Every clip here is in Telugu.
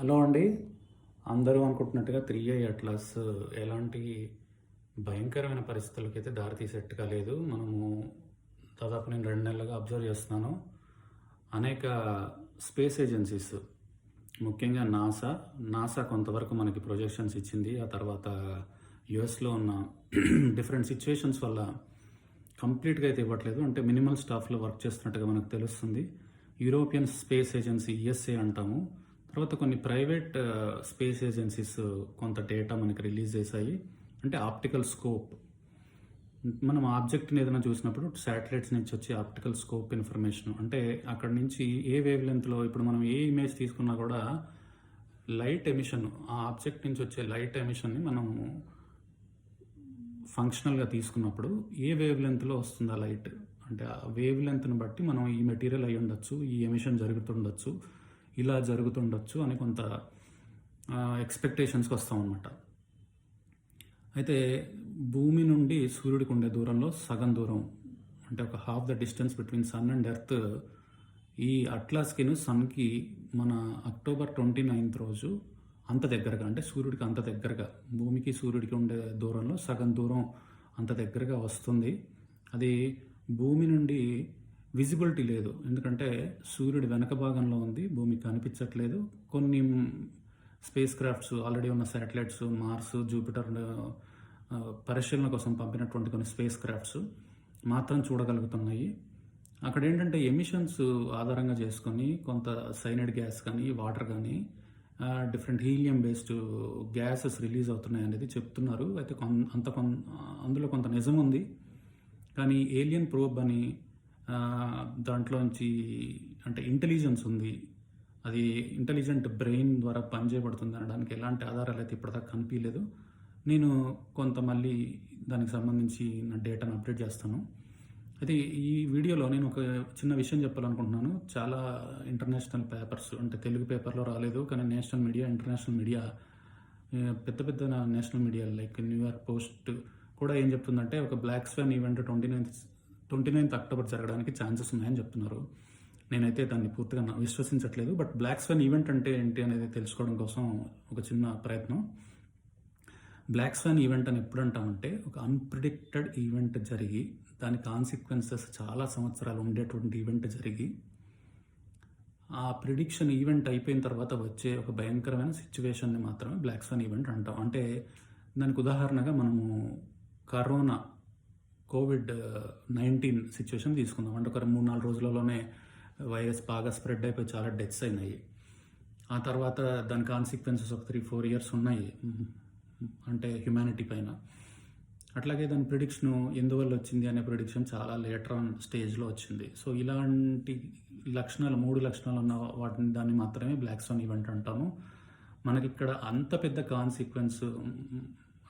హలో అండి. అందరూ అనుకుంటున్నట్టుగా 3i అట్లాస్ ఎలాంటి భయంకరమైన పరిస్థితులకైతే దారి తీసేట్టుగా లేదు. దాదాపు నేను 2 నెలలుగా అబ్జర్వ్ చేస్తున్నాను. అనేక స్పేస్ ఏజెన్సీస్, ముఖ్యంగా నాసా కొంతవరకు మనకి ప్రొజెక్షన్స్ ఇచ్చింది. ఆ తర్వాత యుఎస్లో ఉన్న డిఫరెంట్ సిచ్యువేషన్స్ వల్ల కంప్లీట్గా అయితే ఇవ్వట్లేదు. అంటే మినిమల్ స్టాఫ్లో వర్క్ చేస్తున్నట్టుగా మనకు తెలుస్తుంది. యూరోపియన్ స్పేస్ ఏజెన్సీ యుఎస్ఏ అంటాము. తర్వాత కొన్ని ప్రైవేట్ స్పేస్ ఏజెన్సీస్ కొంత డేటా మనకి రిలీజ్ చేశాయి. అంటే ఆప్టికల్ స్కోప్, మనం ఆబ్జెక్ట్ని ఏదైనా చూసినప్పుడు శాటిలైట్స్ నుంచి వచ్చే ఆప్టికల్ స్కోప్ ఇన్ఫర్మేషన్, అంటే అక్కడ నుంచి ఏ వేవ్ లెంత్లో, ఇప్పుడు మనం ఏ ఇమేజ్ తీసుకున్నా కూడా లైట్ ఎమిషన్, ఆ ఆబ్జెక్ట్ నుంచి వచ్చే లైట్ ఎమిషన్ని మనం ఫంక్షనల్గా తీసుకున్నప్పుడు ఏ వేవ్ లెంత్లో వస్తుంది ఆ లైట్, అంటే ఆ వేవ్ లెంత్ని బట్టి మనం ఈ మెటీరియల్ అయి ఉండొచ్చు, ఈ ఎమిషన్ జరుగుతుండొచ్చు, ఇలా జరుగుతుండొచ్చు అని కొంత ఎక్స్పెక్టేషన్స్కి వస్తామన్నమాట. అయితే భూమి నుండి సూర్యుడికి ఉండే దూరంలో సగం దూరం, అంటే ఒక half the distance between sun and earth, ఈ అట్లాస్కి సన్కి మన అక్టోబర్ 29th రోజు అంత దగ్గరగా, అంటే సూర్యుడికి అంత దగ్గరగా, భూమికి సూర్యుడికి ఉండే దూరంలో సగం దూరం అంత దగ్గరగా వస్తుంది. అది భూమి నుండి విజిబిలిటీ లేదు, ఎందుకంటే సూర్యుడి వెనక భాగంలో ఉంది, భూమి కనిపించట్లేదు. కొన్ని స్పేస్ క్రాఫ్ట్స్, ఆల్రెడీ ఉన్న శాటిలైట్స్, మార్స్, జూపిటర్ పరిశీలన కోసం పంపినటువంటి కొన్ని స్పేస్ క్రాఫ్ట్స్ మాత్రం చూడగలుగుతున్నాయి. అక్కడ ఏంటంటే ఎమిషన్స్ ఆధారంగా చేసుకొని కొంత సైనైడ్ గ్యాస్ కానీ, వాటర్ కానీ, different helium based gases release అవుతున్నాయి అనేది చెప్తున్నారు. అయితే అందులో కొంత నిజం ఉంది. కానీ ఏలియన్ ప్రోబ్ అని దాంట్లోంచి, అంటే ఇంటెలిజెన్స్ ఉంది, అది ఇంటెలిజెంట్ బ్రెయిన్ ద్వారా పనిచేయబడుతుంది అనడానికి ఎలాంటి ఆధారాలు అయితే ఇప్పటిదాకా కనిపించలేదు. నేను మళ్ళీ దానికి సంబంధించి నా డేటాను అప్డేట్ చేస్తాను. అయితే ఈ వీడియోలో నేను ఒక చిన్న విషయం చెప్పాలనుకుంటున్నాను. చాలా ఇంటర్నేషనల్ పేపర్స్, అంటే తెలుగు పేపర్లో రాలేదు, కానీ నేషనల్ మీడియా, ఇంటర్నేషనల్ మీడియా, పెద్ద పెద్ద national media like New York post కూడా ఏం చెప్తుందంటే, ఒక black Schwann event 29th October జరగడానికి ఛాన్సెస్ ఉన్నాయని చెప్తున్నారు. నేనైతే దాన్ని పూర్తిగా విశ్వసించట్లేదు. బట్ బ్లాక్ స్వాన్ ఈవెంట్ అంటే ఏంటి అనేది తెలుసుకోవడం కోసం ఒక చిన్న ప్రయత్నం. బ్లాక్ స్వాన్ ఈవెంట్ అని ఎప్పుడు అంటామంటే, ఒక అన్ప్రిడిక్టెడ్ ఈవెంట్ జరిగి దాని కాన్సిక్వెన్సెస్ చాలా సంవత్సరాలు ఉండేటువంటి ఈవెంట్ జరిగి, ఆ ప్రిడిక్షన్ ఈవెంట్ అయిపోయిన తర్వాత వచ్చే ఒక భయంకరమైన సిచ్యువేషన్ని మాత్రమే బ్లాక్ స్వాన్ ఈవెంట్ అంటాం. అంటే దానికి ఉదాహరణగా మనము కరోనా, COVID-19 సిచ్యువేషన్ తీసుకుందాం. అంటే ఒక 3-4 రోజులలోనే వైరస్ బాగా స్ప్రెడ్ అయిపోయి చాలా డెత్స్ అయినాయి. ఆ తర్వాత దాని కాన్సిక్వెన్సెస్ ఒక 3-4 years ఉన్నాయి, అంటే హ్యుమానిటీ పైన. అట్లాగే దాని ప్రిడిక్షన్ ఎందువల్ల వచ్చింది అనే ప్రిడిక్షన్ చాలా లేటర్ ఆన్ స్టేజ్లో వచ్చింది. సో ఇలాంటి లక్షణాలు, 3 లక్షణాలు ఉన్న దాన్ని మాత్రమే బ్లాక్ స్వాన్ ఈవెంట్ అంటాము. మనకి ఇక్కడ అంత పెద్ద కాన్సిక్వెన్స్,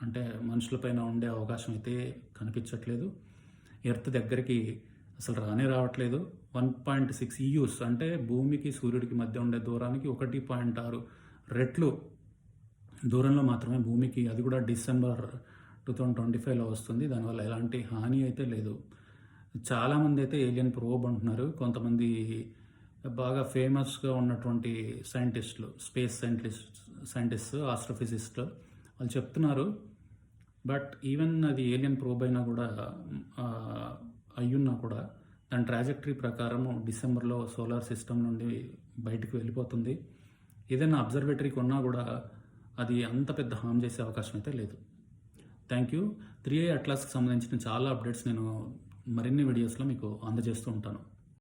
అంటే మనుషులపైన ఉండే అవకాశం అయితే కనిపించట్లేదు. ఎర్త్ దగ్గరికి అసలు రావట్లేదు. 1.6 EUs, అంటే భూమికి సూర్యుడికి మధ్య ఉండే దూరానికి 1.6 రెట్లు దూరంలో మాత్రమే భూమికి, అది కూడా డిసెంబర్ 2025లో వస్తుంది. దానివల్ల ఎలాంటి హాని అయితే లేదు. చాలామంది అయితే ఏలియన్ ప్రోబ్ అంటున్నారు. కొంతమంది బాగా ఫేమస్గా ఉన్నటువంటి సైంటిస్టులు, స్పేస్ సైంటిస్ట్, ఆస్ట్రోఫిజిస్టులు, వాళ్ళు చెప్తున్నారు. బట్ ఈవెన్ అది ఏలియన్ ప్రోబ్ అయినా కూడా, అయ్యున్నా కూడా, దాని ట్రాజెక్టరీ ప్రకారం డిసెంబర్లో సోలార్ సిస్టమ్ నుండి బయటకు వెళ్ళిపోతుంది. ఏదైనా అబ్జర్వేటరీకి ఉన్నా కూడా అది అంత పెద్ద హామ్ చేసే అవకాశం అయితే లేదు. Thank you. 3i అట్లాస్కి సంబంధించిన చాలా అప్డేట్స్ నేను మరిన్ని వీడియోస్లో మీకు అందజేస్తూ ఉంటాను.